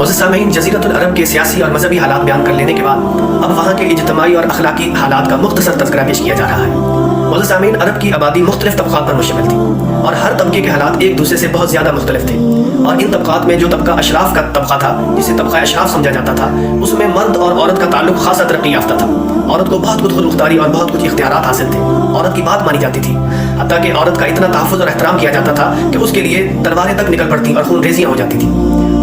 मोअज़्ज़िज़ सामीन, जज़ीरतुल अरब के सियासी और मजहबी हालात बयान कर लेने के बाद अब वहाँ के इज्तिमाई और अखलाकी हालात का मुख्तसर तज़किरा पेश किया जा रहा है। मोअज़्ज़िज़ सामीन, अरब की आबादी मुख्तलिफ तबक़ात पर मुश्तमिल थी और हर तबके के हालात एक दूसरे से बहुत ज़्यादा मुख्तलिफ थे। और इन तबक़ात में जो तबका अशराफ का तबका था, जिसे तबका अशराफ समझा जाता था, उसमें मर्द और औरत का ताल्लुक खासा तरक्की याफ्ता था। औरत को बहुत कुछ खुद मुख्तारी और बहुत कुछ इख्तियारात हासिल थे। औरत की बात मानी जाती थी, हत्ता कि औरत का इतना तहफ़्फ़ुज़ और एहतराम किया जाता था कि उसके लिए तलवारें तक निकल पड़ती और खून रेज़ियाँ हो जाती थी।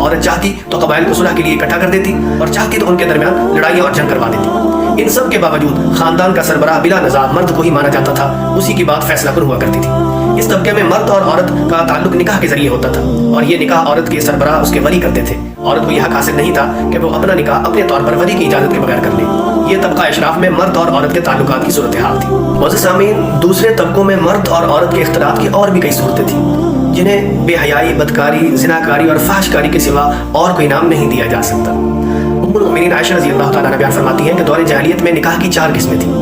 औरत चाहती तो कबाइल को सुलह के लिए इकट्ठा कर देती और चाहती तो उनके दरमियान लड़ाइयाँ और जंग करवा देती। इन सब के बावजूद खानदान का सरबराह बिला नज़ा मर्द को ही माना जाता था, उसी की बात फैसला कुन हुआ करती थी। इस तबके में मर्द और औरत का ताल्लुक निकाह के जरिए होता था और ये निकाह औरत के सरबराह उसके वली करते थे। औरत को यह हक हासिल नहीं था कि वो अपना निकाह अपने तौर पर वली की इजाज़त के बगैर कर ले। ये तबका अशराफ में मर्द और औरत के ताल्लुकात की सूरत हाल थी। मोअज़्ज़िज़ सामीन, दूसरे तबकों में मर्द और औरत के इख्तिलात की और भी कई सूरतें थी, जिन्हें बेहयाई, बदकारी, ज़िनाकारी और फहशकारी के सिवा और कोई नाम नहीं दिया जा सकता। उम्मुल मोमिनीन आयशा रज़ी अल्लाह तआला अन्हा बयान फरमाती हैं कि दौर जाहिलियत में निकाह की 4 किस्में थी।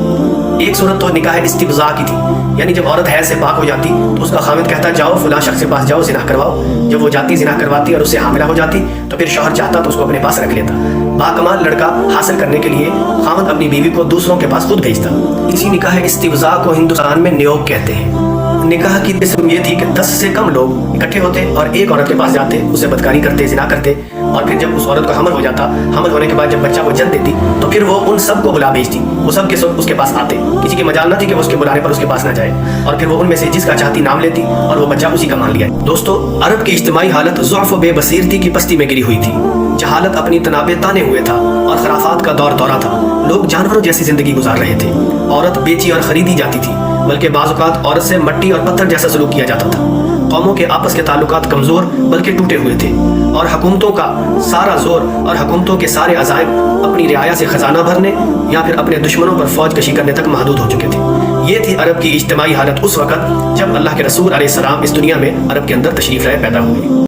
एक सूरत तो निकाह इस्तिब्ज़ा की थी, यानी जब औरत हैज़ से पाक हो जाती तो उसका खामिद कहता जाओ फलां शख्स के पास जाओ, ज़िना करवाओ। जब वो जाती, ज़िना करवाती और उससे हामिला हो जाती तो फिर शौहर चाहता तो उसको अपने पास रख लेता। बाकमाल लड़का हासिल करने के लिए खामिद अपनी बीवी को दूसरों के पास खुद भेजता। इसी निकाह इस्तिब्ज़ा को हिंदुस्तान में न्योग कहते हैं। निकाह की किस्म ये थी कि 10 से कम लोग इकट्ठे होते और एक औरत के पास जाते, उसे बदकारी करते, ज़िना करते, और फिर जब उस औरत को हमल हो जाता, हमल होने के बाद जब बच्चा वो जन्म देती तो फिर वो उन सब को बुला भेजती। वो सब के सब उसके पास आते, किसी की मजाल न थी कि वो उसके बुलाने पर उसके पास ना जाए, और फिर वो उनमें से जिसका चाहती नाम लेती और वो बच्चा उसी का मान लिया। दोस्तों, अरब की इज्तिमाई हालत ज़ुअफ़ व बेबसीरती की पस्ती में गिरी हुई थी। जहालत अपनी तनाबे ताने हुए था और खराफात का दौर दौरा था। लोग जानवरों जैसी जिंदगी गुजार रहे थे। औरत बेची और खरीदी जाती थी, बल्कि बाज़ औक़ात औरत से मट्टी और पत्थर जैसा सलूक किया जाता था। कौमों के आपस के ताल्लुकात कमज़ोर बल्कि टूटे हुए थे और हुकूमतों का सारा जोर और हुकूमतों के सारे अज़ाइम अपनी रियाया से ख़जाना भरने या फिर अपने दुश्मनों पर फौज कशी करने तक महदूद हो चुके थे। ये थी अरब की इज्तिमाई हालत उस वक़्त जब अल्लाह के रसूल अलैहिस्सलाम इस दुनिया में अरब के अंदर तशरीफ़ लाए पैदा हुए।